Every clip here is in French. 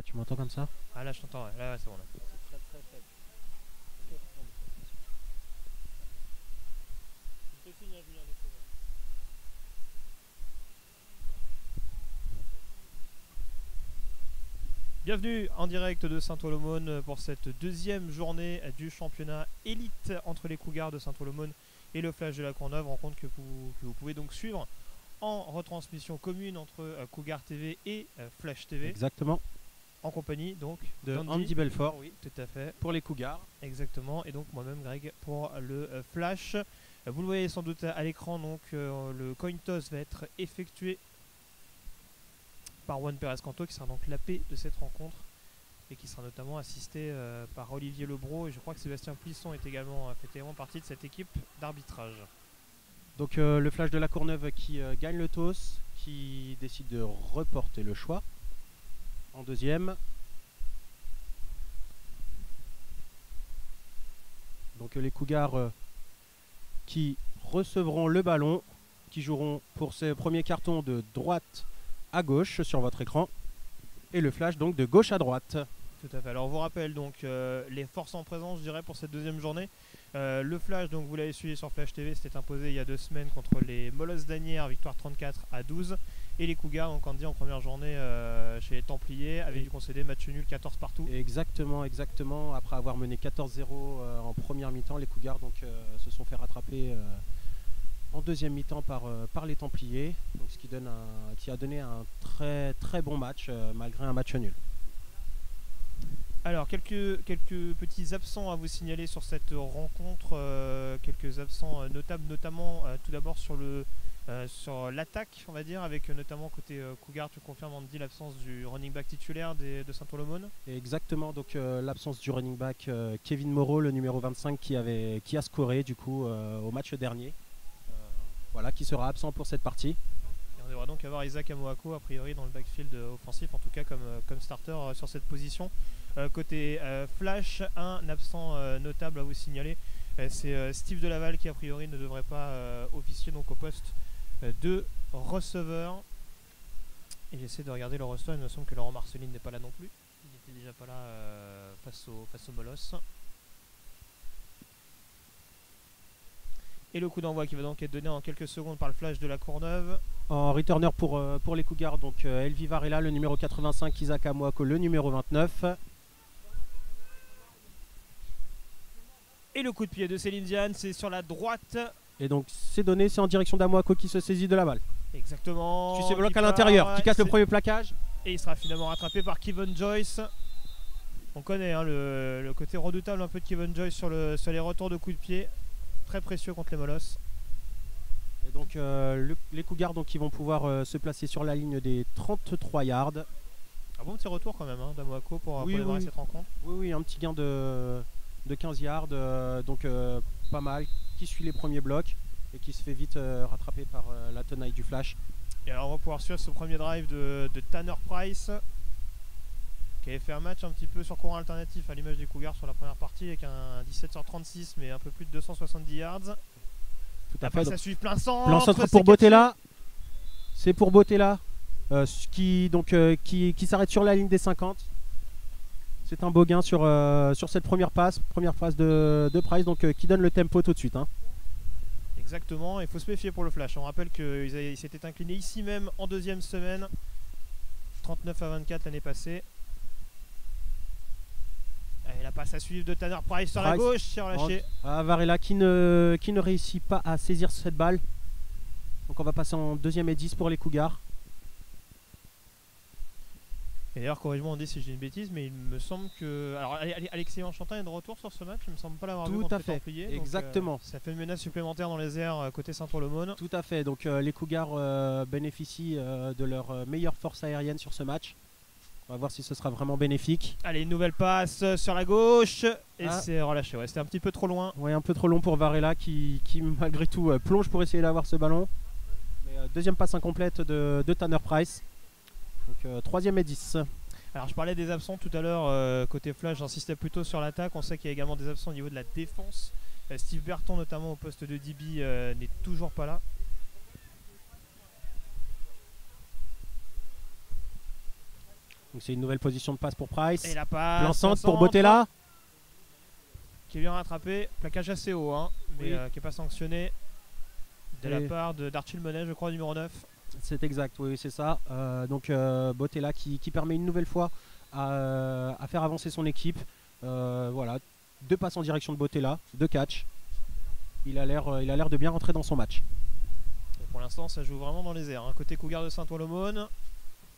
Moi, tu m'entends comme ça? Ah là je t'entends, ouais. Là c'est bon là. C'est très très faible. Bienvenue en direct de Saint-Olomone pour cette deuxième journée du championnat élite entre les Cougars de Saint-Olomone et le Flash de la Courneuve. Rencontre que vous pouvez donc suivre en retransmission commune entre Cougar TV et Flash TV. Exactement. En compagnie donc De Andy Belfort, oui, tout à fait, pour les Cougars. exactement, et donc moi-même Greg pour le Flash. Vous le voyez sans doute à l'écran, donc le coin toss va être effectué par Juan Pérez Canto, qui sera donc l'AP de cette rencontre et qui sera notamment assisté par Olivier Lebro, et je crois que Sébastien Plisson fait également partie de cette équipe d'arbitrage. Donc le Flash de la Courneuve qui gagne le toss, qui décide de reporter le choix en deuxième. Donc les Cougars qui recevront le ballon, qui joueront pour ce premier carton de droite à gauche sur votre écran, et le Flash donc de gauche à droite. Tout à fait. Alors on vous rappelle donc les forces en présence, je dirais, pour cette deuxième journée. Le Flash, donc vous l'avez suivi sur Flash TV, c'était imposé il y a 2 semaines contre les Molosses d'Asnières, victoire 34-12. Et les Cougars, donc on dit en première journée chez les Templiers, avaient dû concéder match nul 14 partout. Exactement, exactement. Après avoir mené 14-0 en première mi-temps, les Cougars donc, se sont fait rattraper en deuxième mi-temps par les Templiers, donc, ce qui a donné un très très bon match malgré un match nul. Alors quelques petits absents à vous signaler sur cette rencontre, quelques absents notables, notamment tout d'abord sur l'attaque, on va dire, avec notamment côté Cougar, tu confirmes Andy l'absence du running back titulaire de Saint-Olomone. Exactement, donc l'absence du running back Kevin Moreau, le numéro 25 qui a scoré du coup au match dernier. Voilà, qui sera absent pour cette partie. Et on devra donc avoir Isaac Amoako a priori dans le backfield offensif, en tout cas comme starter sur cette position. Côté Flash, un absent notable à vous signaler, c'est Steve Delaval qui a priori ne devrait pas officier donc au poste de receveur. Et j'essaie de regarder le roster, il me semble que Laurent Marceline n'est pas là non plus. Il n'était déjà pas là face au Molosses. Et le coup d'envoi qui va donc être donné en quelques secondes par le Flash de la Courneuve. En returner pour les Cougars, donc Elvi Varela, le numéro 85, Isaac Amoako, le numéro 29. Et le coup de pied de Céline Diane, c'est sur la droite. Et donc c'est donné, c'est en direction d'Amoako qui se saisit de la balle. Exactement. Qui se bloque à l'intérieur, qui casse le premier plaquage. Et il sera finalement rattrapé par Kevin Joyce. On connaît hein, le côté redoutable un peu de Kevin Joyce sur les retours de coups de pied. Très précieux contre les Molosses. Et donc les Cougars donc, qui vont pouvoir se placer sur la ligne des 33 yards. Un bon petit retour quand même hein, d'Amoako pour démarrer cette rencontre. Oui, un petit gain de 15 yards, donc pas mal, qui suit les premiers blocs et qui se fait vite rattraper par la tenaille du Flash. Et alors on va pouvoir suivre ce premier drive de Tanner Price, qui avait fait un match un petit peu sur courant alternatif à l'image des Cougars sur la première partie avec un 17h36 mais un peu plus de 270 yards. Tout à Après fait. ça suit plein centre. Plan centre pour Botella. C'est pour Botella qui s'arrête sur la ligne des 50. C'est un beau gain sur cette première passe de Price, donc qui donne le tempo tout de suite. Hein. Exactement, il faut se méfier pour le Flash. On rappelle qu'il s'était incliné ici même en deuxième semaine, 39-24 l'année passée. Et la passe à suivre de Tanner Price sur la gauche, c'est relâché. Varela qui ne réussit pas à saisir cette balle. Donc on va passer en deuxième et 10 pour les Cougars. Et d'ailleurs, corrige-moi Andy si je dis une bêtise, mais il me semble que. Alors, Alexis Enchantin est de retour sur ce match, il me semble pas l'avoir vu contre les Templiers. Exactement. Donc, ça fait une menace supplémentaire dans les airs côté Saint-Olomone. Tout à fait. Donc les Cougars bénéficient de leur meilleure force aérienne sur ce match. On va voir si ce sera vraiment bénéfique. Allez, une nouvelle passe sur la gauche. Et c'est relâché. Ouais, c'était un petit peu trop loin. Ouais, un peu trop long pour Varela qui malgré tout plonge pour essayer d'avoir ce ballon. Mais, deuxième passe incomplète de Tanner Price. Donc troisième et 10. Alors je parlais des absents tout à l'heure côté Flash, j'insistais plutôt sur l'attaque. On sait qu'il y a également des absents au niveau de la défense. Steve Berton notamment au poste de DB n'est toujours pas là. Donc c'est une nouvelle position de passe pour Price. Et la passe. Plan centre pour Bottella. Qui est bien rattrapé. Plaquage assez haut, hein, mais Oui. qui n'est pas sanctionné de la Et- part d'Archil Monet, je crois, numéro 9. C'est exact, oui, c'est ça. Donc Bottella qui permet une nouvelle fois à faire avancer son équipe. Voilà, 2 passes en direction de Bottella, 2 catchs. Il a l'air de bien rentrer dans son match. Et pour l'instant, ça joue vraiment dans les airs, hein. Côté Cougar de Saint-Ouen-l'Aumône.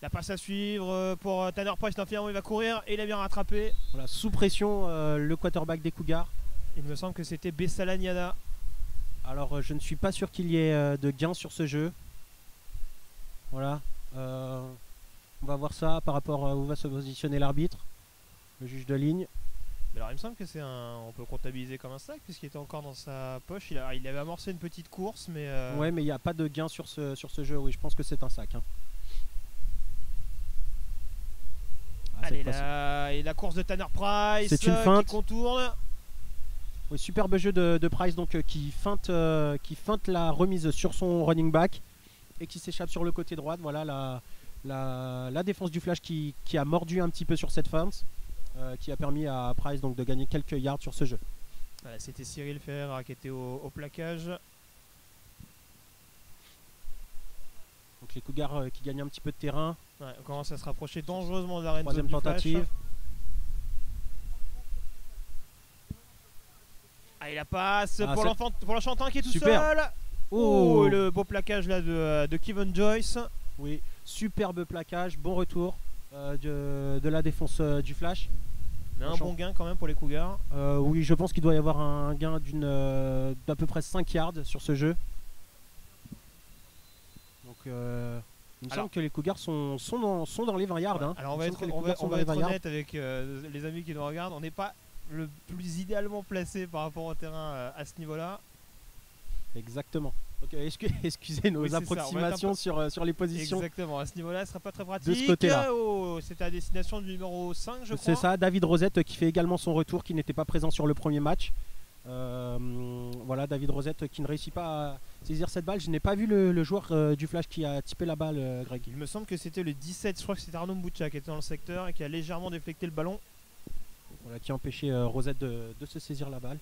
La passe à suivre pour Tanner Price. Finalement, il va courir et il a bien rattrapé. Voilà, sous pression, le quarterback des Cougars. Il me semble que c'était Bessala Niada. Alors je ne suis pas sûr qu'il y ait de gain sur ce jeu. Voilà. On va voir ça par rapport à où va se positionner l'arbitre, le juge de ligne. Mais alors, il me semble que on peut comptabiliser comme un sac puisqu'il était encore dans sa poche. Il avait amorcé une petite course, mais Ouais, mais il n'y a pas de gain sur ce jeu. Oui, je pense que c'est un sac, hein. Ah, allez cette fois-ci. là, et la course de Tanner Price C'est une feinte. qui contourne. Oui, superbe jeu de Price donc, qui feinte la remise sur son running back et qui s'échappe sur le côté droit. Voilà la défense du Flash qui a mordu un petit peu sur cette feinte, qui a permis à Price donc, de gagner quelques yards sur ce jeu. Voilà, c'était Cyril Ferreira qui était au plaquage. Donc les Cougars qui gagnent un petit peu de terrain. Ouais, on commence à se rapprocher dangereusement de la red zone Troisième du Flash. tentative. Allez, la passe Ah, pour l'enchantin qui est tout Super. seul. Oh, Oh, le beau plaquage là de Kevin Joyce. Oui, superbe plaquage, bon retour de la défense du Flash. Mais un bon gain quand même pour les Cougars. Oui, je pense qu'il doit y avoir un gain d'à peu près 5 yards sur ce jeu. Donc il me semble que les Cougars sont dans les 20 yards. Ouais. Hein. Alors Il on me va semble être, que les on Cougars va, sont on dans va les être 20 yards. honnête avec les amis qui nous regardent. On n'est pas le plus idéalement placé par rapport au terrain à ce niveau-là. Exactement. Donc excusez nos Oui, c'est ça, approximations sur les positions. Exactement, à ce niveau-là, ce sera pas très pratique. De ce côté-là. Oh, c'était à destination du numéro 5, je crois. C'est ça, David Rosette qui fait également son retour, qui n'était pas présent sur le premier match. Voilà, David Rosette qui ne réussit pas à saisir cette balle. Je n'ai pas vu le joueur du Flash qui a typé la balle, Greg. Il me semble que c'était le 17, je crois que c'était Arnaud Mboucha qui était dans le secteur et qui a légèrement déflecté le ballon. Voilà, qui a empêché Rosette de se saisir la balle.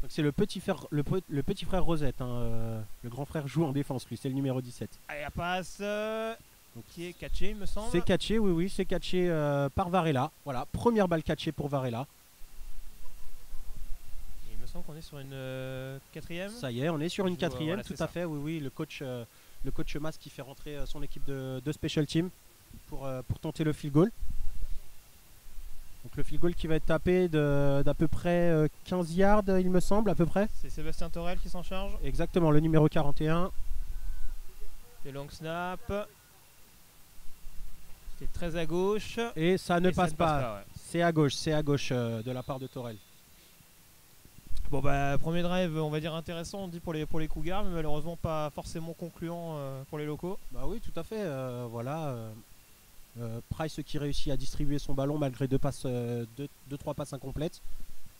Donc c'est le petit frère Rosette, hein, le grand frère joue en défense lui, c'est le numéro 17. Allez, la passe qui est catchée, il me semble. C'est catché, oui, c'est catché par Varela. Voilà, première balle catchée pour Varela. Et il me semble qu'on est sur une quatrième. Ça y est, on est sur une quatrième, voilà, tout c'est à ça. fait, oui, le coach Mas qui fait rentrer son équipe de special team pour tenter le field goal. Donc le field goal qui va être tapé d'à peu près 15 yards, il me semble, à peu près. C'est Sébastien Torel qui s'en charge. Exactement, le numéro 41. Le long snap. C'était très à gauche. Et ça ne Et passe pas. ouais. C'est à gauche de la part de Torel. Bon bah premier drive on va dire intéressant on dit pour les Cougars mais malheureusement pas forcément concluant pour les locaux. Bah oui, tout à fait. Voilà. Price qui réussit à distribuer son ballon malgré 2-3 passes incomplètes.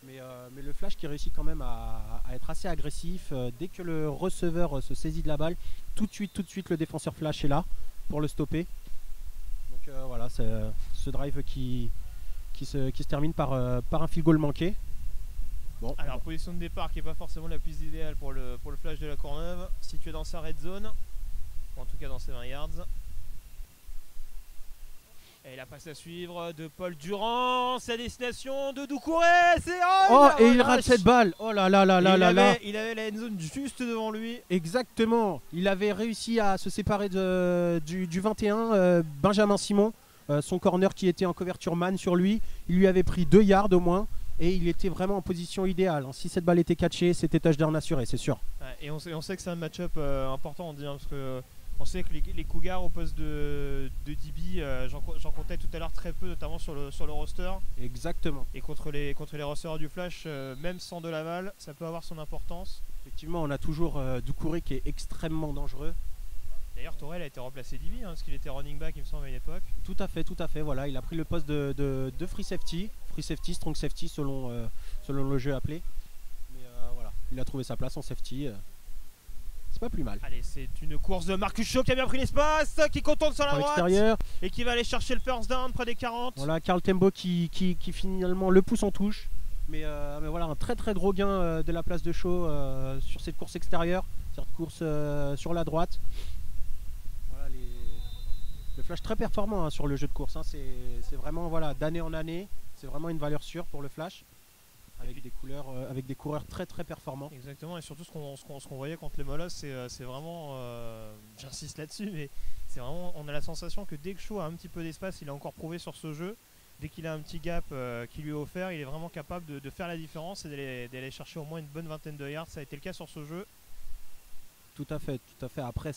Mais le Flash qui réussit quand même à être assez agressif. Dès que le receveur se saisit de la balle, tout de suite le défenseur Flash est là pour le stopper. Donc voilà, c'est ce drive qui se termine par un field goal manqué. Bon. Alors position de départ qui n'est pas forcément la plus idéale pour le Flash de la Courneuve, situé dans sa red zone, ou en tout cas dans ses 20 yards. Et la passe à suivre de Paul Durand, sa destination de Doucouré, c'est et il rate cette balle. Oh là là là là là là. Il avait la end zone juste devant lui. Exactement. Il avait réussi à se séparer du 21, Benjamin Simon, son corner qui était en couverture man sur lui. Il lui avait pris 2 yards au moins. Et il était vraiment en position idéale. Si cette balle était catchée, c'était touchdown assuré, c'est sûr. Ouais, et on sait que c'est un match-up important, on dit, hein, parce que on sait que les Cougars au poste de DB, j'en comptais tout à l'heure très peu, notamment sur le roster. Exactement. Et contre les receveurs du Flash, même sans de Laval, ça peut avoir son importance. Effectivement, on a toujours Doucouré qui est extrêmement dangereux. D'ailleurs, Torel a été remplacé DB, hein, parce qu'il était running back, il me semble, à une époque. Tout à fait. Voilà, il a pris le poste de free safety, strong safety selon le jeu appelé. Mais voilà, il a trouvé sa place en safety. pas plus mal. Allez, c'est une course de Marcus Shaw qui a bien pris l'espace, qui contourne sur la droite et qui va aller chercher le first down près des 40. Voilà, Carl Tembo qui finalement le pousse en touche. Mais voilà, un très très gros gain de la place de Shaw sur cette course extérieure, cette course sur la droite. Voilà, le flash très performant hein, sur le jeu de course. Hein, c'est vraiment voilà, d'année en année, c'est vraiment une valeur sûre pour le flash. Avec des coureurs très très performants. Exactement, et surtout ce qu'on voyait contre les Molosses, c'est vraiment, j'insiste là-dessus, mais c'est vraiment, on a la sensation que dès que Shaw a un petit peu d'espace, il a encore prouvé sur ce jeu, dès qu'il a un petit gap qui lui est offert, il est vraiment capable de faire la différence et d'aller chercher au moins une bonne vingtaine de yards. Ça a été le cas sur ce jeu. Tout à fait. Après,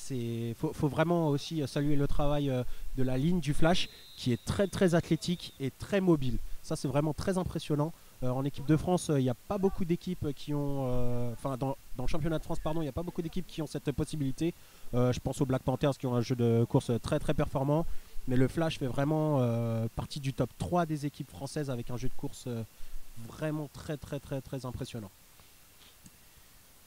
faut vraiment aussi saluer le travail de la ligne du flash qui est très très athlétique et très mobile. Ça, c'est vraiment très impressionnant. En équipe de France, il n'y a pas beaucoup d'équipes qui ont, dans le championnat de France, pardon, il n'y a pas beaucoup d'équipes qui ont cette possibilité. Je pense aux Black Panthers qui ont un jeu de course très très performant. Mais le Flash fait vraiment partie du top 3 des équipes françaises avec un jeu de course vraiment très très très très impressionnant.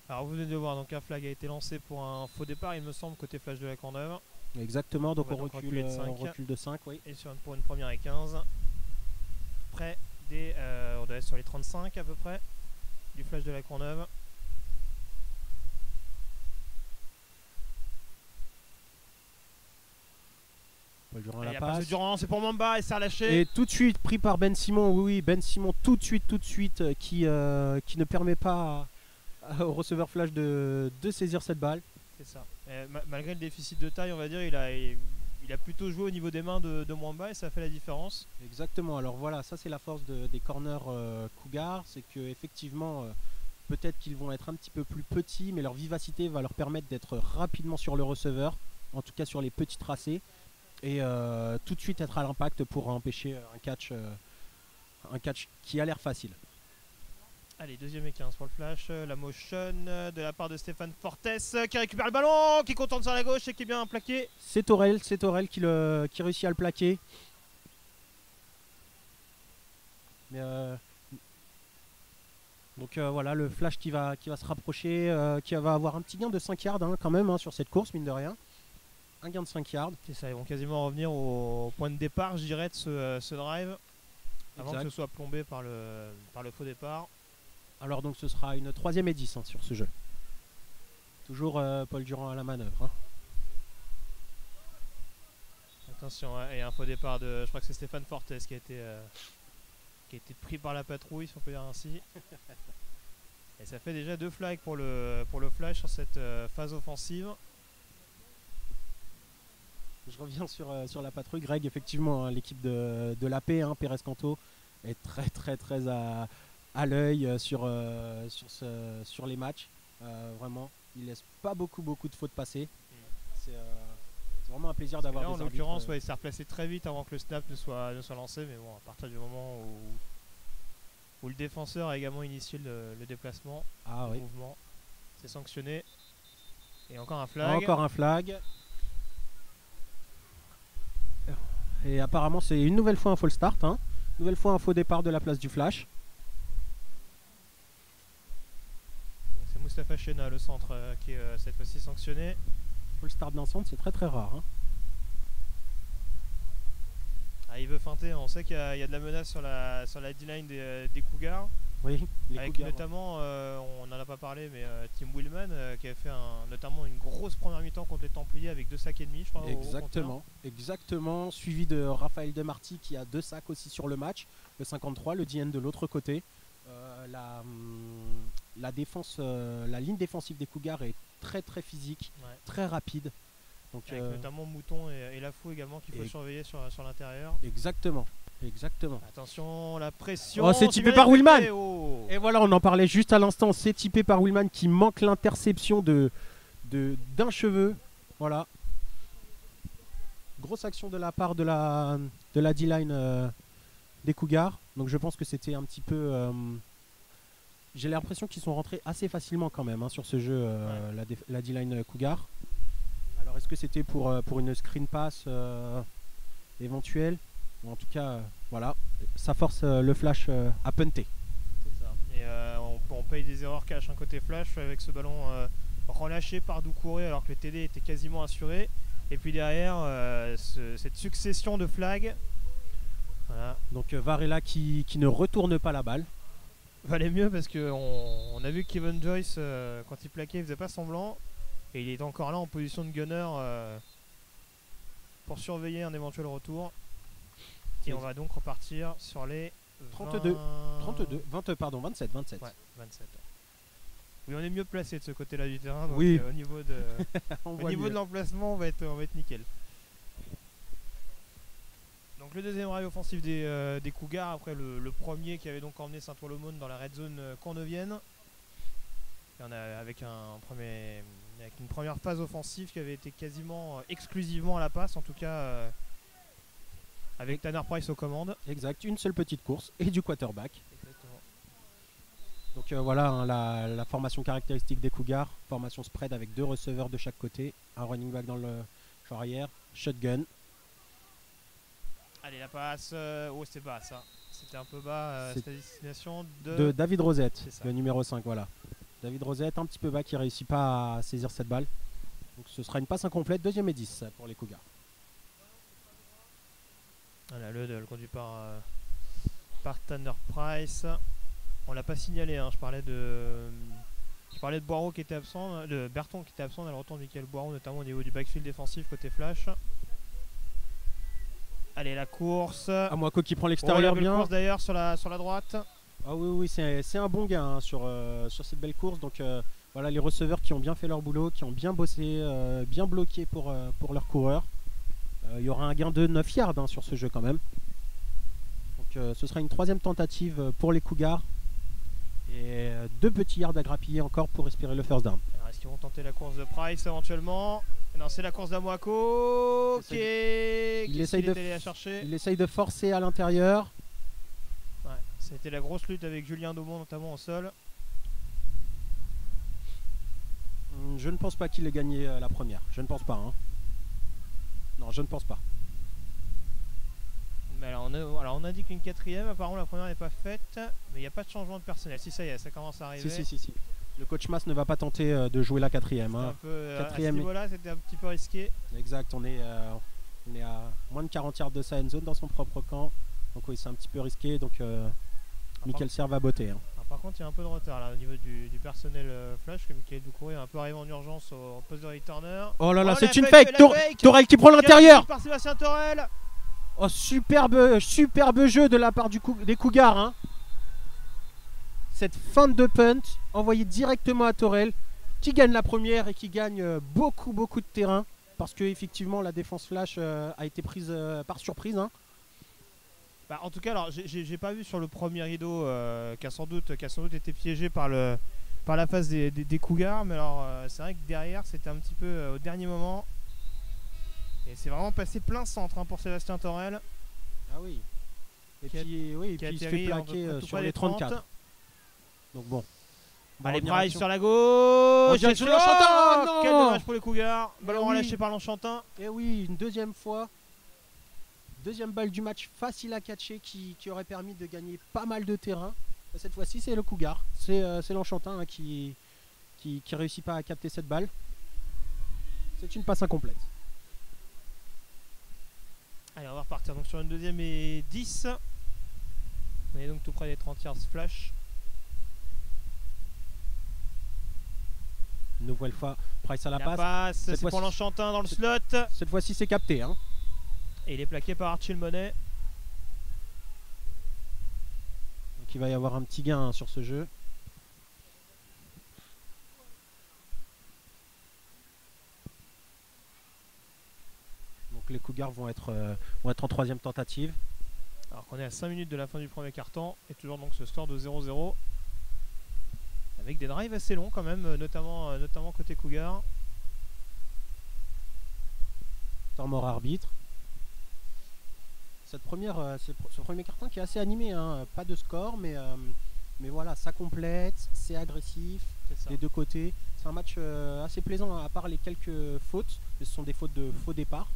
Alors vous venez de voir, donc un flag a été lancé pour un faux départ, il me semble, côté Flash de la Courneuve. Exactement, donc on recule de 5. Oui. Et pour une première et 15. Près des, on doit être sur les 35 à peu près du Flash de la Courneuve. Durant, c'est pour Mamba et ça a lâché. Et tout de suite pris par Ben Simon, oui, Ben Simon tout de suite qui ne permet pas au receveur Flash de saisir cette balle. C'est ça. Malgré le déficit de taille, on va dire, il a plutôt joué au niveau des mains de Mwamba et ça fait la différence. Exactement, alors voilà, ça c'est la force des corners Cougars, c'est que effectivement peut-être qu'ils vont être un petit peu plus petits, mais leur vivacité va leur permettre d'être rapidement sur le receveur, en tout cas sur les petits tracés, et tout de suite être à l'impact pour empêcher un catch qui a l'air facile. Allez, deuxième et 15 pour le Flash, la motion de la part de Stéphane Fortes qui récupère le ballon, qui contourne sur la gauche et qui est bien plaqué. C'est Torel qui réussit à le plaquer. Mais donc voilà, le Flash qui va se rapprocher, qui va avoir un petit gain de 5 yards hein, quand même sur cette course, mine de rien. Un gain de 5 yards. C'est ça, ils vont quasiment revenir au point de départ, je dirais, de ce drive, avant que ce soit plombé par le faux départ. Alors donc ce sera une 3ème et 10 hein, sur ce jeu. Toujours Paul Durand à la manœuvre. Hein. Attention, hein, et un faux départ je crois que c'est Stéphane Fortes qui a été pris par la patrouille, si on peut dire ainsi. Et ça fait déjà 2 flags pour le Flash sur cette phase offensive. Je reviens sur la patrouille. Greg, effectivement, hein, l'équipe de l'AP, hein, Pérez Canto, est très très très à l'œil sur les matchs. Vraiment, il laisse pas beaucoup de fautes passer. C'est vraiment un plaisir d'avoir des arbitres. En l'occurrence, il s'est replacé très vite avant que le snap ne soit lancé, mais bon, à partir du moment où le défenseur a également initié le déplacement, le mouvement, c'est sanctionné. Et encore un flag. Encore un flag. Et apparemment, c'est une nouvelle fois un false start. Hein. Une nouvelle fois un faux départ de la place du Flash. C'est Moustapha Chena, le centre, qui est cette fois-ci sanctionné. False start d'un centre, c'est très très rare. Hein. Ah, il veut feinter, on sait qu'il y a de la menace sur la D-line des Cougars. Oui, avec Cougars, notamment, on n'en a pas parlé, mais Tim Willman qui a fait notamment une grosse première mi-temps contre les Templiers avec 2 sacs et demi, je crois. Exactement. Suivi de Raphaël Demarty qui a 2 sacs aussi sur le match, le 53, le DN de l'autre côté. La défense, la ligne défensive des Cougars est très très physique, très rapide. Donc, avec notamment Mouton et Lafou également qu'il faut surveiller sur l'intérieur. Exactement. Attention, la pression. Oh, c'est typé par Willman. Et voilà, on en parlait juste à l'instant. C'est typé par Willman qui manque l'interception d'un cheveu. Voilà. Grosse action de la part de la D-line des Cougars. Donc je pense que c'était un petit peu... j'ai l'impression qu'ils sont rentrés assez facilement quand même hein, sur ce jeu, la D-line Cougar. Alors est-ce que c'était pour une screen pass éventuelle? Ou en tout cas, voilà, ça force le Flash à punter. C'est ça. Et on paye des erreurs cash côté Flash avec ce ballon relâché par Doucouré alors que le TD était quasiment assuré. Et puis derrière, cette succession de flags. Voilà. Donc Varela qui ne retourne pas la balle. Valait mieux parce qu'on a vu que Kevin Joyce, quand il plaquait, il faisait pas semblant. Et il est encore là en position de gunner pour surveiller un éventuel retour. Et on va donc repartir sur les 32, 27. Ouais, 27. Oui, on est mieux placé de ce côté-là du terrain. Donc oui. Au niveau de l'emplacement, on va être nickel. Donc le deuxième drive offensif des Cougars, après le premier qui avait donc emmené Saint-Ouen-l'Aumône dans la red zone Courneuvienne. Et on a avec une première phase offensive qui avait été quasiment exclusivement à la passe, en tout cas avec Tanner Price aux commandes. Exact, une seule petite course et du quarterback. Exactement. Donc voilà hein, la formation caractéristique des Cougars, formation spread avec 2 receveurs de chaque côté, un running back dans le champ arrière, shotgun. Allez, la passe, oh c'était bas ça, c'était un peu bas, c'est à destination de David Rosette, ça. Le numéro 5, voilà. David Rosette un petit peu bas qui ne réussit pas à saisir cette balle. Donc ce sera une passe incomplète, 2e et 10 pour les Cougars. Voilà, le conduit par Tanner Price. On l'a pas signalé, hein. je parlais de Boireau qui était absent, de Berton qui était absent, on a le retour de Michael Boireau notamment au niveau du backfield défensif côté flash. Allez, la course. Amoako qui prend l'extérieur bien. Course d'ailleurs sur la droite. Ah oui, c'est un bon gain hein, sur cette belle course. Donc voilà, les receveurs qui ont bien fait leur boulot, qui ont bien bossé, bien bloqué pour leurs coureurs. Il y aura un gain de 9 yards hein, sur ce jeu quand même. Donc ce sera une 3e tentative pour les Cougars. Et 2 petits yards à grappiller encore pour respirer le first down. Est-ce qu'ils vont tenter la course de Price éventuellement? Non, c'est la course d'Amoako qui essaye de forcer à l'intérieur. Ouais, c'était la grosse lutte avec Julien Daumont notamment au sol. Je ne pense pas qu'il ait gagné la première. Je ne pense pas. Hein. Non, je ne pense pas. Mais alors on a dit qu'une 4e, apparemment la première n'est pas faite, mais il n'y a pas de changement de personnel. Si ça y est, ça commence à arriver. Si. Le coach Mas ne va pas tenter de jouer la 4e. Hein. Un peu, à ce niveau-là, c'était un petit peu risqué. Exact, on est à moins de 40 yards de sa end zone dans son propre camp. Donc oui, c'est un petit peu risqué. Donc Michael Serre va botter. Hein. Alors, par contre, il y a un peu de retard là au niveau du personnel flash, que Michael Doucouré est un peu arrivé en urgence au poste de returner. Oh là là, c'est une fake. Torel qui prend l'intérieur. Par Sébastien Torel. Oh, superbe jeu de la part des Cougars. Hein. Cette feinte de punt envoyée directement à Torel, qui gagne la première et qui gagne beaucoup de terrain. Parce que effectivement la défense flash a été prise par surprise. Hein. Bah, en tout cas, alors j'ai pas vu sur le premier rideau qui a sans doute été piégé par la phase des Cougars, mais alors c'est vrai que derrière c'était un petit peu au dernier moment. Et c'est vraiment passé plein centre hein, pour Sébastien Torel. Ah oui. Et puis il se fait plaquer sur les 34. Donc bon. Allez, Price sur la gauche. Sur l'Enchantin. Quel dommage pour les Cougars. Ballon relâché par l'Enchantin. Et oui, une 2e fois. 2e balle du match facile à catcher qui aurait permis de gagner pas mal de terrain. Et cette fois-ci, c'est le Cougar. C'est l'Enchantin hein, qui réussit pas à capter cette balle. C'est une passe incomplète. Allez, on va repartir donc sur une 2e et 10. On est donc tout près des 30 yards flash. Une nouvelle fois, Price à la passe. C'est pour l'Enchantin dans le slot. Cette fois-ci, c'est capté. Hein. Et il est plaqué par Archie Monet. Donc il va y avoir un petit gain hein, sur ce jeu. Donc les Cougars vont être en 3e tentative. Alors qu'on est à 5 minutes de la fin du premier quart-temps. Et toujours donc ce score de 0-0. Avec des drives assez longs quand même, notamment côté Cougar. Temps mort arbitre. Ce premier carton qui est assez animé, hein. Pas de score, mais voilà, ça complète, c'est agressif des deux côtés. C'est un match assez plaisant, à part les quelques fautes, mais ce sont des fautes de faux départ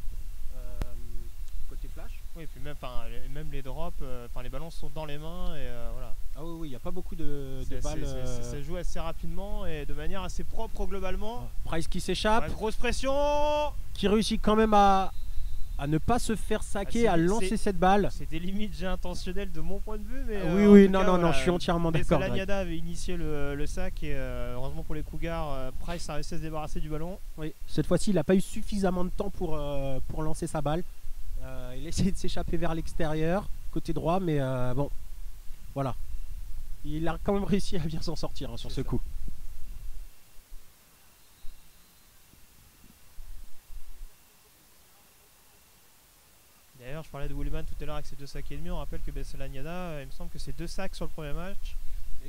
côté flash. Oui, et puis même les drops, les ballons sont dans les mains et voilà. Ah oui, il n'y a pas beaucoup de balles. Ça joue assez rapidement et de manière assez propre globalement. Price qui s'échappe. Ouais, grosse pression. Qui réussit quand même à ne pas se faire saquer, à lancer cette balle. C'était limite j'ai intentionnel de mon point de vue. Mais oui, non, je suis entièrement d'accord. Lanyada avait initié le sac et heureusement pour les Cougars, Price a réussi à se débarrasser du ballon. Oui, cette fois-ci, il n'a pas eu suffisamment de temps pour lancer sa balle. Il a essayé de s'échapper vers l'extérieur, côté droit, mais bon, voilà. Il a quand même réussi à bien s'en sortir sur ce coup. D'ailleurs, je parlais de Willman tout à l'heure avec ses 2 sacs et demi. On rappelle que Lanyada, il me semble que c'est 2 sacs sur le premier match,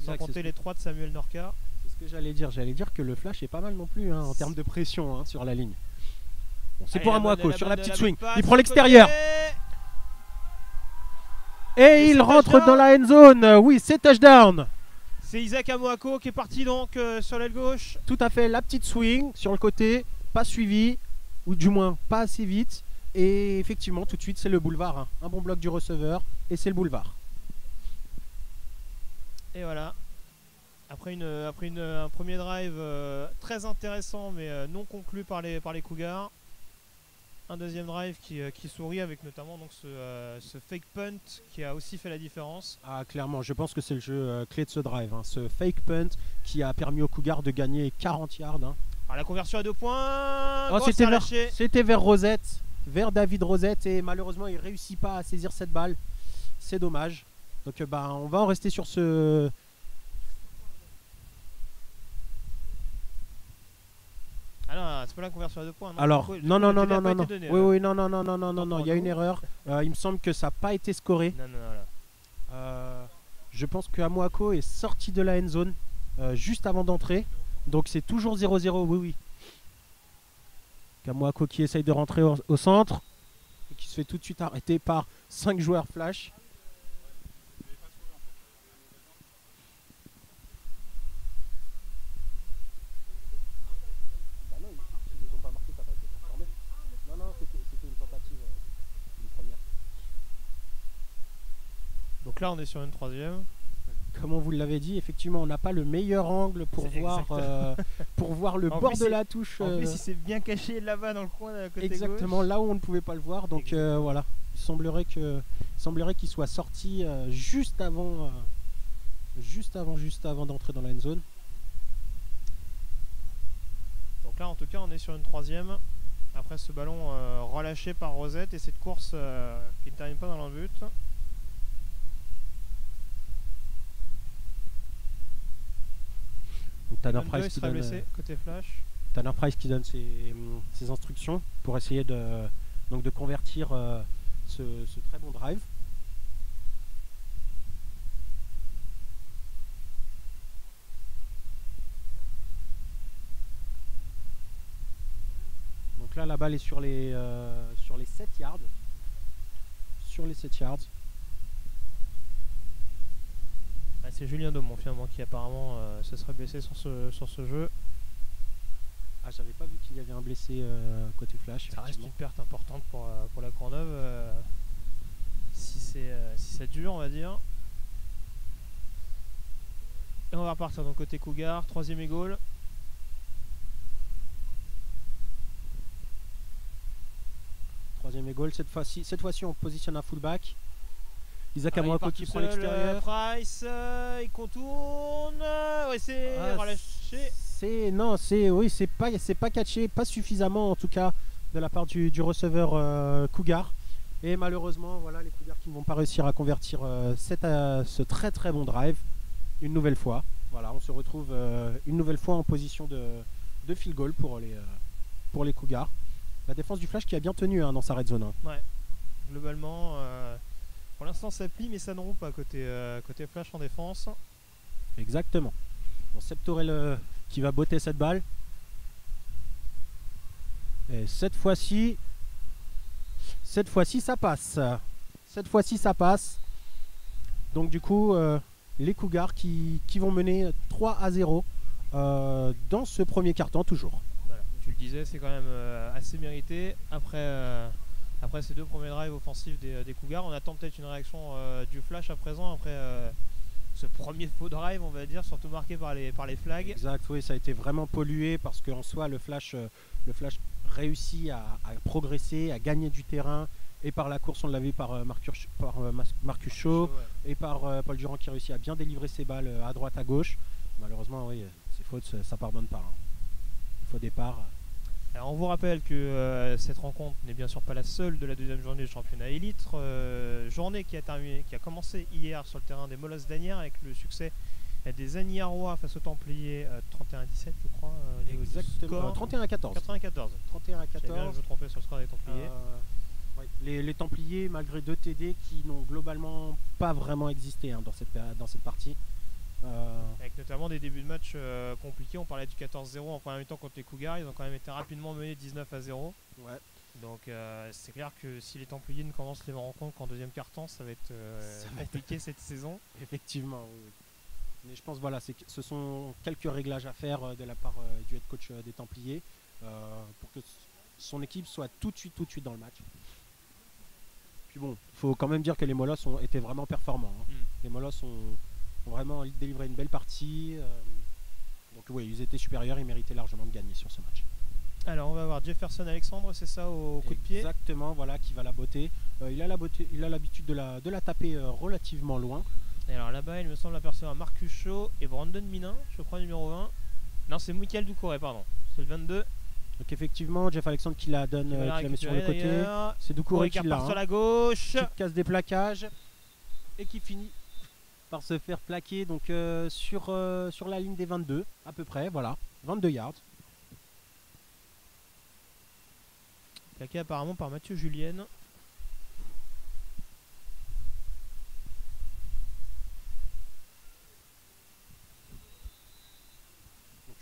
sans compter les 3 de Samuel Norca. C'est ce que j'allais dire. J'allais dire que le flash est pas mal non plus en termes de pression sur la ligne. Bon, c'est pour Amoako sur la petite swing. Il prend l'extérieur. Et il rentre dans la end zone. Oui, c'est touchdown. C'est Isaac Amoako qui est parti donc sur l'aile gauche. Tout à fait, la petite swing sur le côté, pas suivi, ou du moins pas assez vite. Et effectivement, tout de suite, c'est le boulevard. Un bon bloc du receveur et c'est le boulevard. Et voilà. Après un premier drive très intéressant mais non conclu par les Cougars. Un deuxième drive qui sourit avec notamment donc ce fake punt qui a aussi fait la différence. Ah, clairement, je pense que c'est le jeu clé de ce drive. Ce fake punt qui a permis aux Cougars de gagner 40 yards. Alors la conversion à 2 points. Oh, c'était vers Rosette, vers David Rosette, et malheureusement il ne réussit pas à saisir cette balle. C'est dommage. Donc on va en rester sur ce... Ah non, c'est pas la conversion à 2 points. Non. Alors, non. Donné, oui, non, il y a une erreur. Il me semble que ça n'a pas été scoré. Non. Je pense que Amoako est sorti de la end zone juste avant d'entrer. Donc c'est toujours 0-0, oui. Amoako qui essaye de rentrer au centre et qui se fait tout de suite arrêter par 5 joueurs flash. Donc là on est sur une troisième. Comme on vous l'avait dit, effectivement on n'a pas le meilleur angle pour voir le bord de la touche. En plus il s'est bien caché là-bas dans le coin de la côté exactement gauche. Là où on ne pouvait pas le voir. Donc voilà, il semblerait qu'il soit sorti juste avant d'entrer dans la end zone. Donc là en tout cas on est sur une troisième. Après ce ballon relâché par Rosette et cette course qui ne termine pas dans le but. Tanner Price qui donne ses instructions pour essayer de convertir ce très bon drive. Donc là la balle est sur les 7 yards. Sur les 7 yards. C'est Julien Daumont finalement qui apparemment se serait blessé sur ce jeu. Ah, j'avais pas vu qu'il y avait un blessé côté flash. Ça reste une perte importante pour la Courneuve si ça dure on va dire. Et on va repartir donc côté Cougar, troisième et goal. Troisième et goal, cette fois-ci on positionne un fullback. Isaac Amoako qui prend l'extérieur. Price, il contourne. Ouais, c'est relâché. C'est pas catché, pas suffisamment en tout cas de la part du receveur Cougar. Et malheureusement, voilà les Cougars qui ne vont pas réussir à convertir ce très très bon drive une nouvelle fois. Voilà, on se retrouve une nouvelle fois en position de field goal pour les Cougars. La défense du Flash qui a bien tenu dans sa red zone. Ouais, globalement. Pour l'instant ça plie mais ça ne roule pas côté Flash en défense. Exactement. Bon, Septorel qui va botter cette balle. Et cette fois-ci ça passe. Donc du coup les Cougars qui vont mener 3-0 dans ce premier quart-temps toujours. Voilà, tu le disais, c'est quand même assez mérité. Après ces deux premiers drives offensifs des Cougars, on attend peut-être une réaction du Flash à présent après ce premier faux drive, on va dire, surtout marqué par les flags. Exact, oui, ça a été vraiment pollué parce qu'en soi, le flash réussit à progresser, à gagner du terrain. Et par la course, on l'a vu par Marcus Shaw et par Paul Durand qui réussit à bien délivrer ses balles à droite, à gauche. Malheureusement, oui, ces fautes, ça pardonne pas. Hein. Faux départ. Alors on vous rappelle que cette rencontre n'est bien sûr pas la seule de la deuxième journée du championnat élite. Journée qui a commencé hier sur le terrain des Molosses d'Asnières avec le succès des Agniérois face aux Templiers 31-17 je crois. Exactement. 31-14. 94. 31-14. Je me trompais sur le score des Templiers. Ouais. Les Templiers, malgré 2 TD qui n'ont globalement pas vraiment existé hein, dans cette partie. Avec notamment des débuts de match compliqués. On parlait du 14-0 en première mi-temps contre les Cougars. Ils ont quand même été rapidement menés 19-0. Ouais. Donc c'est clair que si les Templiers ne commencent les rencontres qu'en deuxième quart-temps, ça va être compliqué cette saison. Effectivement, oui. Mais je pense voilà, ce sont quelques réglages à faire de la part du head coach des Templiers pour que son équipe soit tout de suite dans le match. Puis bon, il faut quand même dire que les Molosses ont été vraiment performants. Hein. Les Molosses ont vraiment délivré une belle partie. Donc oui, ils étaient supérieurs, ils méritaient largement de gagner sur ce match. Alors on va voir Jefferson Alexandre, c'est ça au coup de pied. Exactement, voilà, qui va la botter. Il a l'habitude de la taper relativement loin. Et alors là-bas, il me semble apercevoir Marcus Shaw et Brandon Minin, je crois numéro 20. Non, c'est Michael Doucouré, pardon. C'est le 22. Donc effectivement, Jeff Alexandre qui la met sur le côté. C'est Doucouré qui l'a. Sur la gauche. Qui casse des plaquages et qui finit par se faire plaquer donc sur la ligne des 22 à peu près, voilà, 22 yards. Plaqué apparemment par Mathieu Julienne.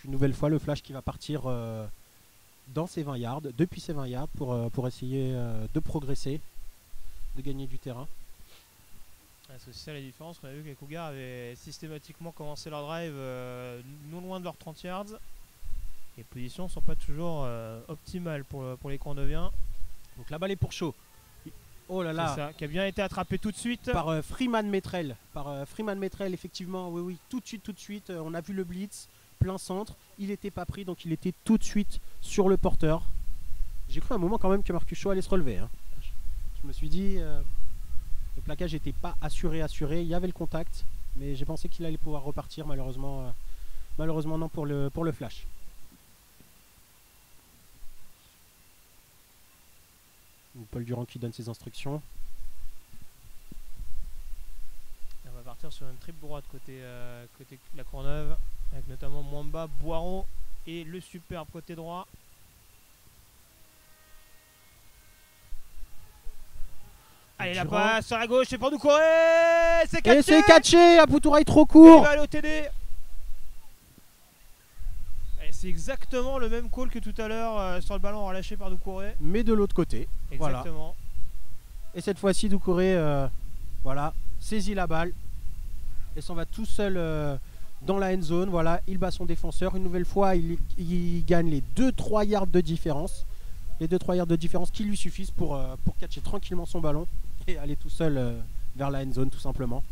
Une nouvelle fois le flash qui va partir dans ses 20 yards, depuis ses 20 yards pour essayer de progresser, de gagner du terrain. C'est aussi ça la différence, on a vu que les Cougars avaient systématiquement commencé leur drive non loin de leurs 30 yards. Les positions ne sont pas toujours optimales pour les Courneuviens. Donc la balle est pour Shaw. Oh là là. C'est ça, qui a bien été attrapé tout de suite. Par Freeman Metrel. Effectivement, oui, tout de suite. On a vu le blitz. Plein centre, il n'était pas pris donc il était tout de suite sur le porteur. J'ai cru à un moment quand même que Marcus Shaw allait se relever. Hein. Je me suis dit le plaquage n'était pas assuré, il y avait le contact, mais j'ai pensé qu'il allait pouvoir repartir. Malheureusement non pour le flash. Paul Durand qui donne ses instructions. On va partir sur une triple droite côté la Courneuve. Avec notamment Mwamba, Boiron et le superbe côté droit. Allez, la passe sur la gauche, c'est pour Doucouré. C'est catché. Et c'est catché, Aboutouraï trop court. Il va aller au TD. C'est exactement le même call que tout à l'heure sur le ballon relâché par Doucouré. Mais de l'autre côté. Exactement. Voilà. Et cette fois-ci, Doucouré saisit la balle et s'en va tout seul dans la end zone. Voilà, il bat son défenseur. Une nouvelle fois, il gagne les 2-3 yards de différence. Les 2-3 yards de différence qui lui suffisent pour catcher tranquillement son ballon et aller tout seul vers la end zone tout simplement.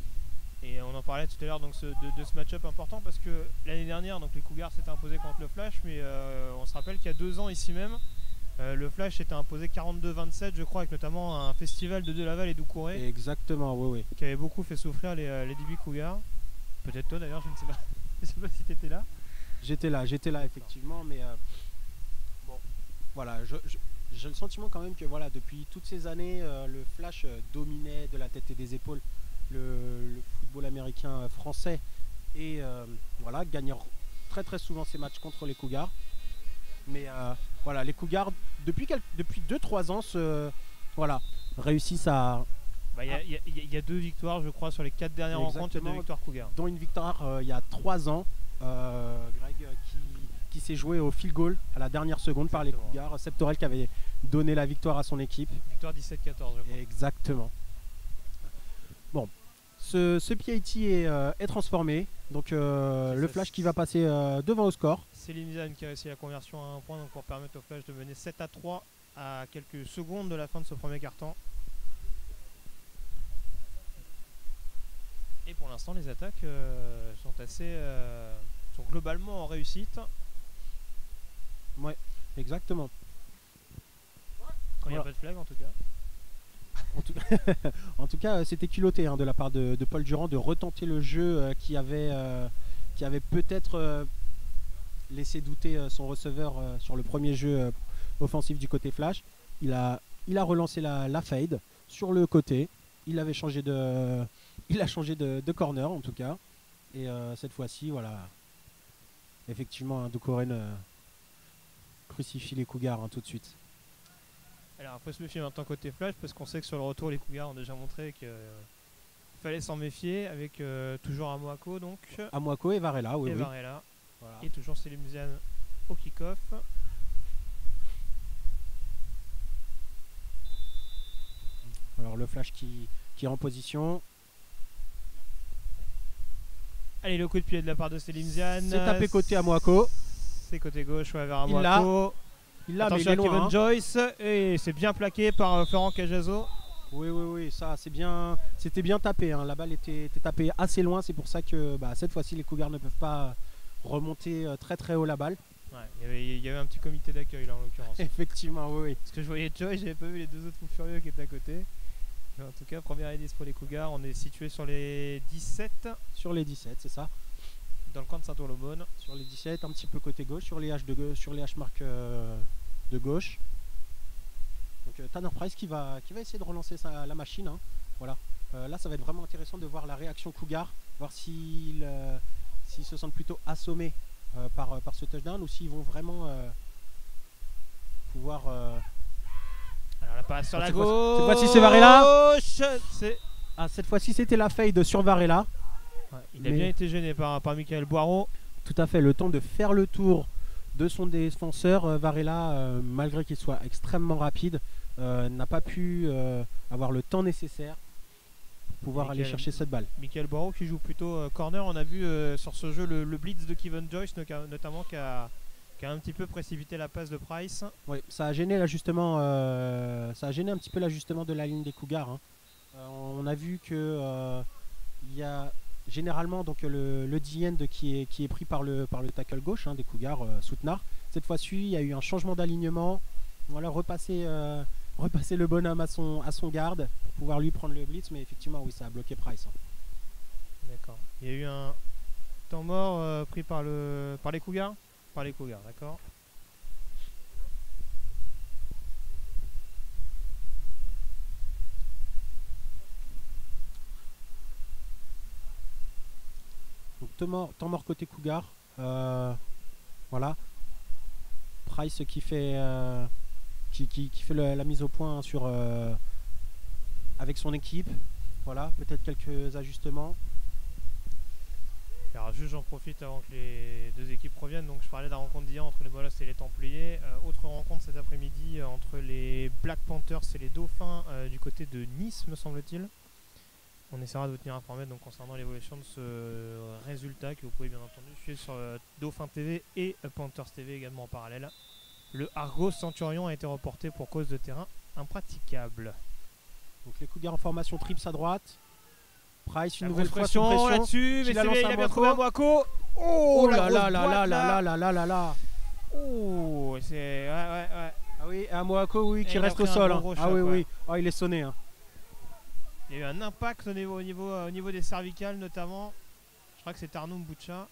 Et on en parlait tout à l'heure de ce match-up important parce que l'année dernière, donc les Cougars s'étaient imposés contre le Flash, mais on se rappelle qu'il y a 2 ans ici même, le Flash s'était imposé 42-27 je crois, avec notamment un festival de Delaval et Doucouré. Exactement, oui. Qui avait beaucoup fait souffrir les DB Cougars. Peut-être toi d'ailleurs, je ne sais pas. Je sais pas si tu étais là. J'étais là effectivement, mais bon, voilà, j'ai le sentiment quand même que voilà, depuis toutes ces années, le Flash dominait de la tête et des épaules le football américain français et voilà, gagnait très très souvent ses matchs contre les Cougars. Mais voilà, les Cougars depuis 2-3 ans réussissent à... Il y a 2 victoires, je crois, sur les 4 dernières rencontres, il y a 2 victoires Cougars. Dont une victoire il y a 3 ans, Greg, qui s'est joué au field goal à la dernière seconde par les Cougars. Septorel qui avait donné la victoire à son équipe. Victoire 17-14, je crois. Exactement. Bon, ce PAT est transformé. Donc le Flash qui va passer devant au score. C'est Limizan qui a réussi la conversion à 1 point donc pour permettre au Flash de mener 7-3 à quelques secondes de la fin de ce premier quart-temps. Et pour l'instant, les attaques sont assez, sont globalement en réussite. Ouais, exactement. Quand il n'y a Voilà. pas de flag en tout cas. En tout cas, c'était culotté de la part de Paul Durand de retenter le jeu qui avait peut-être laissé douter son receveur sur le premier jeu offensif du côté flash. Il a relancé la fade sur le côté. Il a changé de corner en tout cas. Et cette fois-ci, voilà, effectivement, Ducoren crucifie les Cougars tout de suite. Alors il faut se méfier maintenant côté flash parce qu'on sait que sur le retour les Cougars ont déjà montré qu'il fallait s'en méfier avec toujours Amoako donc. Amoako et Varela, oui. Et oui. Varela. Voilà. Et toujours Selimzian au kick-off. Alors le flash qui est en position. Allez, le coup de pied de la part de Selimzian. C'est tapé côté Amoako. C'est côté gauche, ouais, vers Amoako. Il l'a, mais il attention est à loin. Kevin Joyce. Et c'est bien plaqué par Florent Cajazo. Oui, ça c'est bien. C'était bien tapé. La balle était tapée assez loin. C'est pour ça que cette fois-ci les Cougars ne peuvent pas remonter très très haut la balle. Ouais, il y avait un petit comité d'accueil là en l'occurrence. Effectivement, oui. Parce que je voyais Joyce, j'avais pas vu les deux autres fous furieux qui étaient à côté. Mais en tout cas, première idée pour les Cougars. On est situé sur les 17. Sur les 17, c'est ça. Dans le coin de Saint-Ouen-l'Aumône. Sur les 17, un petit peu côté gauche, sur les H marques de gauche. Donc Tanner Price qui va essayer de relancer la machine. Voilà. Là, ça va être vraiment intéressant de voir la réaction Cougar, voir s'ils se sentent plutôt assommés par ce touchdown ou s'ils vont vraiment pouvoir. Alors la passe sur la gauche. Cette fois-ci, c'est Varela. Cette fois-ci, c'était la fade sur Varela. Ouais, il a bien été gêné par Michael Boireau. Tout à fait, le temps de faire le tour de son défenseur. Varela, malgré qu'il soit extrêmement rapide, n'a pas pu avoir le temps nécessaire pour pouvoir aller chercher cette balle. Michael Boireau qui joue plutôt corner. On a vu sur ce jeu le blitz de Kevin Joyce notamment qui a un petit peu précipité la passe de Price. Oui, ça a gêné l'ajustement. Ça a gêné un petit peu l'ajustement de la ligne des Cougars. On a vu que il y a généralement donc le D-end qui est pris par le tackle gauche des Cougars, Soutenard. Cette fois-ci, il y a eu un changement d'alignement. Voilà, repasser le bonhomme à son garde pour pouvoir lui prendre le blitz, mais effectivement, oui, ça a bloqué Price. D'accord. Il y a eu un temps mort pris par les Cougars. Par les Cougars, d'accord. Donc temps mort côté Cougar. Voilà. Price qui fait la mise au point avec son équipe. Voilà, peut-être quelques ajustements. Alors juste j'en profite avant que les deux équipes reviennent. Donc je parlais de la rencontre d'hier entre les Molosses et les Templiers. Autre rencontre cet après-midi entre les Black Panthers et les Dauphins du côté de Nice, me semble-t-il. On essaiera de vous tenir informé donc concernant l'évolution de ce résultat que vous pouvez bien entendu suivre sur Dauphin TV et Panthers TV également en parallèle. Le Argos Centurion a été reporté pour cause de terrain impraticable. Donc les Cougars en formation trips à droite. Price une nouvelle fois sous pression pression là-dessus, mais il a bien trouvé Amoako. Oh là là là là là là là là là. Oh, c'est ouais. Ah oui, Amoako oui qui il a reste pris au un sol. gros choc, Ah oui ouais. oui. Oh, il est sonné. Il y a eu un impact au niveau des cervicales notamment. Je crois que c'est Arnaud Mboucha.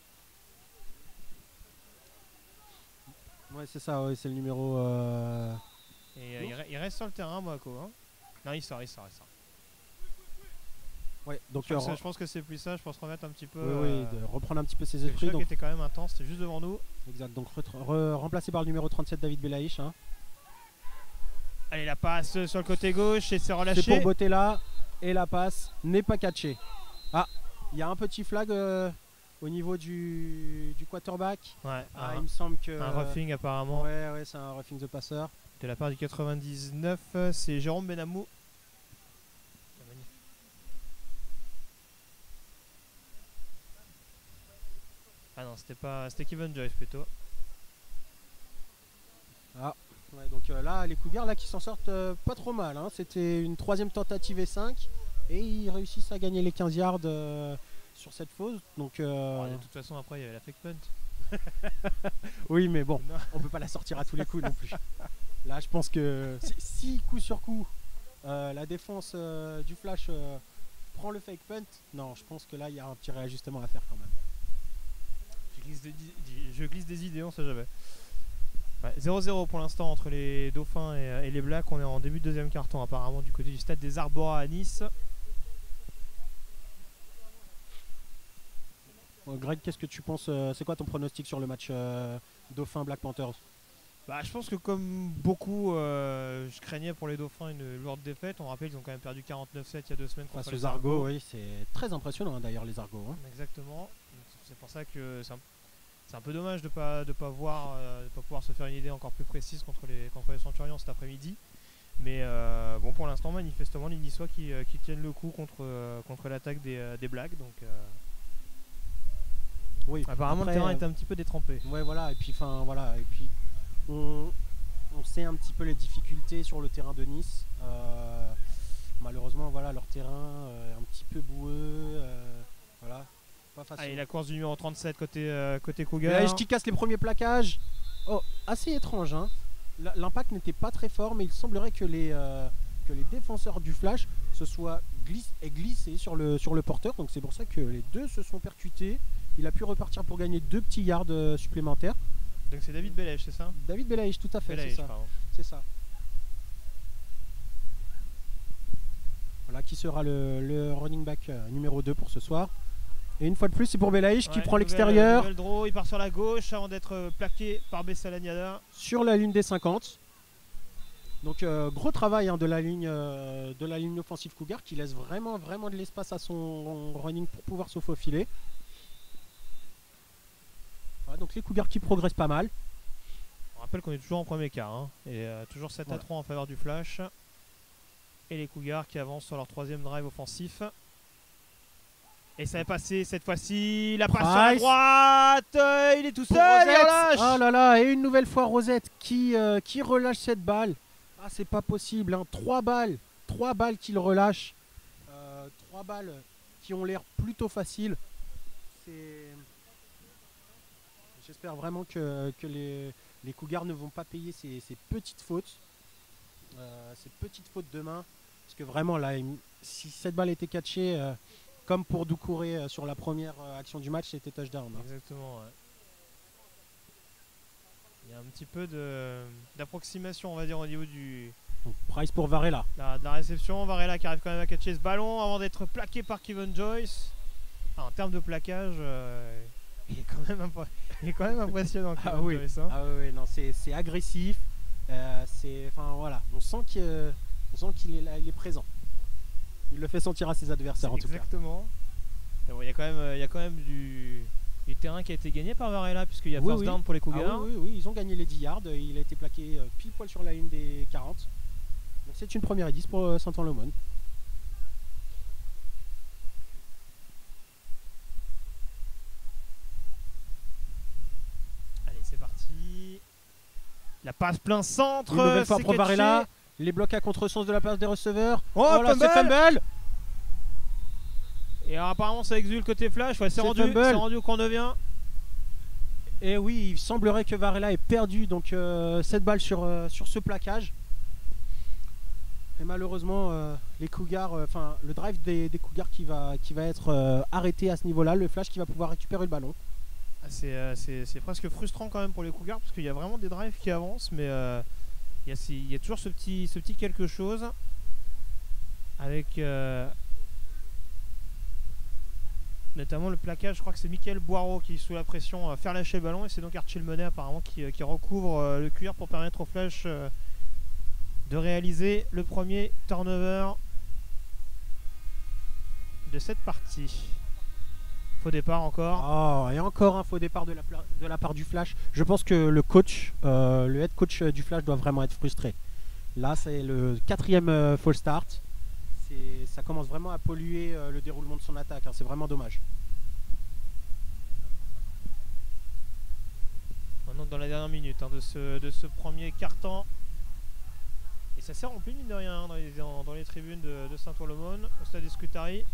Ouais, c'est ça, ouais, c'est le numéro. Et il reste sur le terrain, Amoako. Non, il sort. Ouais, donc Je pense que c'est plus ça. Je pense remettre un petit peu. oui, de reprendre un petit peu ses Le esprits. choc Donc, était quand même intense. C'était juste devant nous. exact. Donc remplacé par le numéro 37 David Belaïch. Allez, la passe sur le côté gauche et c'est relâché. C'est pour Botella et la passe n'est pas catchée. Ah, il y a un petit flag au niveau du quarterback. Ouais. Il me semble que Un roughing apparemment. Ouais, c'est un roughing the passer. De la part du 99, c'est Jérôme Benamou. Ah non, c'était Kevin Joyce plutôt. Ah, ouais, donc là, les Cougars là qui s'en sortent pas trop mal. C'était une troisième tentative et 5 et ils réussissent à gagner les 15 yards sur cette fausse. Donc, De toute façon, après, il y avait la fake punt. oui, mais bon, Non. on peut pas la sortir à tous les coups non plus. Là, je pense que si coup sur coup, la défense du Flash prend le fake punt, non, je pense que là, il y a un petit réajustement à faire quand même. Je glisse des idées, on sait jamais. Ouais, 0-0 pour l'instant entre les Dauphins et les Blacks. On est en début de deuxième quart-temps apparemment du côté du stade des Arboras à Nice. Greg, qu'est-ce que tu penses c'est quoi ton pronostic sur le match Dauphin Black Panthers? Je pense que comme beaucoup, je craignais pour les Dauphins une lourde défaite. On rappelle qu'ils ont quand même perdu 49-7 il y a 2 semaines contre Face les aux Argos, oui, c'est très impressionnant hein, d'ailleurs les Argos. Hein. Exactement. Donc, c'est pour ça que c'est un peu dommage de pas pouvoir se faire une idée encore plus précise contre les Centurions cet après-midi. Mais bon, pour l'instant, manifestement, les Niçois qui tiennent le coup contre l'attaque des Blacks. Donc, oui. apparemment, Après, le terrain est un petit peu détrempé. Ouais, voilà. Et puis, on sait un petit peu les difficultés sur le terrain de Nice. Malheureusement, voilà, leur terrain est un petit peu boueux. Voilà. Pas facile. Allez, la course du numéro 37 côté Cougar. Belaïch qui casse les premiers plaquages. Oh, assez étrange. Hein. L'impact n'était pas très fort, mais il semblerait que les défenseurs du Flash se soient glissés sur le porteur. Donc c'est pour ça que les deux se sont percutés. Il a pu repartir pour gagner 2 petits yards supplémentaires. Donc c'est David Belaïch, c'est ça? David Belaïch, tout à fait, Belaïch, c'est ça. pardon. C'est ça. Voilà qui sera le running back numéro 2 pour ce soir. Et une fois de plus, c'est pour Belaïch qui prend l'extérieur. Il part sur la gauche avant d'être plaqué par Bessalaniada. Sur la ligne des 50. Donc gros travail hein, de la ligne offensive Cougar qui laisse vraiment de l'espace à son running pour pouvoir se faufiler. Voilà, donc les Cougars qui progressent pas mal. On rappelle qu'on est toujours en premier quart hein, et toujours 7-3 en faveur du Flash. Et les Cougars qui avancent sur leur 3e drive offensif. Et ça est passé cette fois-ci. La passe sur la droite. Il est tout seul. Il relâche. Oh là là. Et une nouvelle fois Rosette qui relâche cette balle. Ah, c'est pas possible. Hein. 3 balles qu'il relâche. 3 balles qui ont l'air plutôt faciles. J'espère vraiment que les Cougars ne vont pas payer ces petites fautes. Ces petites fautes de main. Parce que vraiment, là, si cette balle était catchée, comme pour Doucouré sur la première action du match, c'était touchdown. Hein. Exactement, ouais. Il y a un petit peu d'approximation, on va dire, au niveau Donc, price pour Varela. De la réception. Varela qui arrive quand même à catcher ce ballon avant d'être plaqué par Kevin Joyce. En termes de plaquage, il est quand même impressionnant. Ah oui. Joyce, hein. Ah oui, non, c'est agressif. Voilà, on sent qu'il est là, il est présent. Il le fait sentir à ses adversaires en tout cas. Exactement. Bon, il y a quand même du terrain qui a été gagné par Varela puisqu'il y a first down pour les Cougars. Ah oui, ils ont gagné les 10 yards. Il a été plaqué pile poil sur la ligne des 40. Donc c'est une première et 10 pour Saint-Ouen-l'Aumône. Allez, c'est parti. La passe plein centre. Une nouvelle fois pour Varela. Les blocs à contresens de la place des receveurs. Oh là, c'est fumble. Et alors, apparemment ça exulte côté Flash. Ouais, c'est rendu au camp 9. Et oui, il semblerait que Varela ait perdu donc cette balle sur ce plaquage. Et malheureusement, les Cougars, le drive des Cougars qui va être arrêté à ce niveau-là. Le Flash qui va pouvoir récupérer le ballon. C'est presque frustrant quand même pour les Cougars parce qu'il y a vraiment des drives qui avancent, mais il y a toujours ce petit quelque chose avec notamment le plaquage. Je crois que c'est Mickaël Boireau qui, sous la pression, faire lâcher le ballon, et c'est donc Archie Lemonet apparemment qui recouvre le cuir pour permettre au Flash de réaliser le premier turnover de cette partie. Faux départ encore. Oh, et encore un faux départ de la part du Flash. Je pense que le coach, le head coach du Flash doit vraiment être frustré. Là, c'est le 4e false start. Ça commence vraiment à polluer le déroulement de son attaque. Hein. C'est vraiment dommage. On entre dans la dernière minute hein, de ce premier quart-temps. Et ça s'est rempli mine de rien hein, dans les tribunes de Saint-Ouen-l'Aumône, au stade Escutari.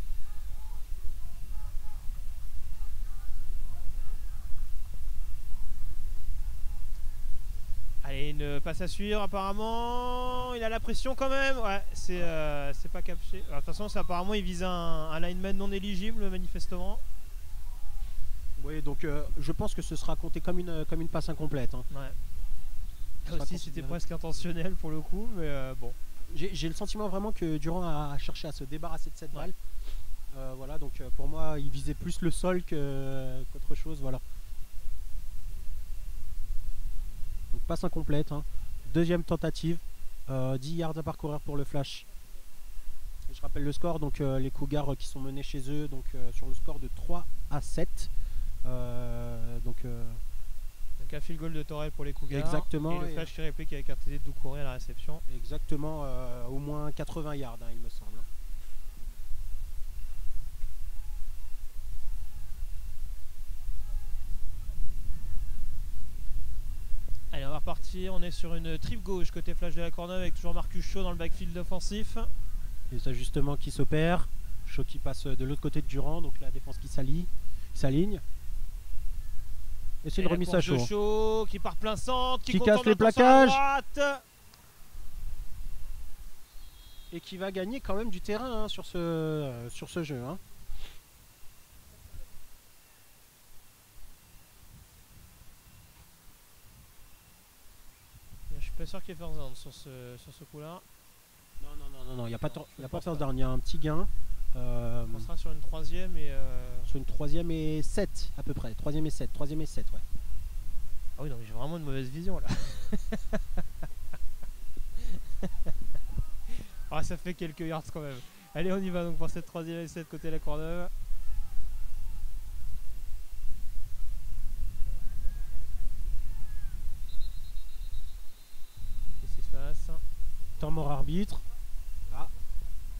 une passe à suivre apparemment. Il a la pression quand même. Ouais, c'est pas capché. De toute façon, apparemment, il vise un lineman non éligible manifestement. Oui, donc je pense que ce sera compté comme une passe incomplète. Hein. Ouais. Là aussi, c'était presque intentionnel pour le coup, mais bon. J'ai le sentiment vraiment que Durand a cherché à se débarrasser de cette balle. Voilà, donc pour moi, il visait plus le sol qu'autre chose. Voilà. Donc passe incomplète. Hein. Deuxième tentative. 10 yards à parcourir pour le flash. Je rappelle le score, donc les Cougars qui sont menés chez eux donc, sur le score de 3-7. Donc un field goal de Torel pour les Cougars. Exactement. Et le flash qui réplique avec un TD de Doucouré à la réception. Exactement, au moins 80 yards, hein, il me semble. Allez, on va repartir. On est sur une trip gauche côté flash de la Courneuve avec toujours Marcus Shaw dans le backfield offensif. Les ajustements qui s'opèrent. Shaw qui passe de l'autre côté de Durand, donc la défense qui s'aligne. Et c'est une remise à Shaw. Shaw qui part plein centre, qui casse les plaquages. Et qui va gagner quand même du terrain hein, sur ce jeu. Hein. Je suis pas sûr qu'il y ait first down sur ce coup-là. Non, il n'y a pas first down, il y a un petit gain. On sera sur une troisième et... Sur une troisième et 7 à peu près. Troisième et 7, ouais. Ah oui, non, mais j'ai vraiment une mauvaise vision là. Ah, ça fait quelques yards quand même. Allez, on y va donc pour cette troisième et 7 côté la Courneuve. Qu'est-ce qui se passe? Temps mort arbitre.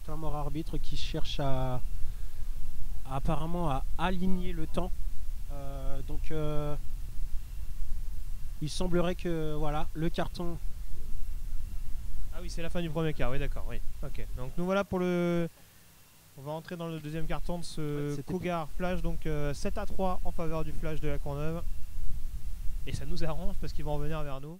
Temps mort arbitre qui cherche apparemment à aligner le temps. Donc il semblerait que voilà le carton. Ah oui, c'est la fin du premier quart, oui d'accord, oui. Ok, donc nous voilà pour le... On va entrer dans le deuxième carton de ce Cougar Flash, donc 7-3 en faveur du Flash de la Courneuve. Et ça nous arrange parce qu'ils vont revenir vers nous.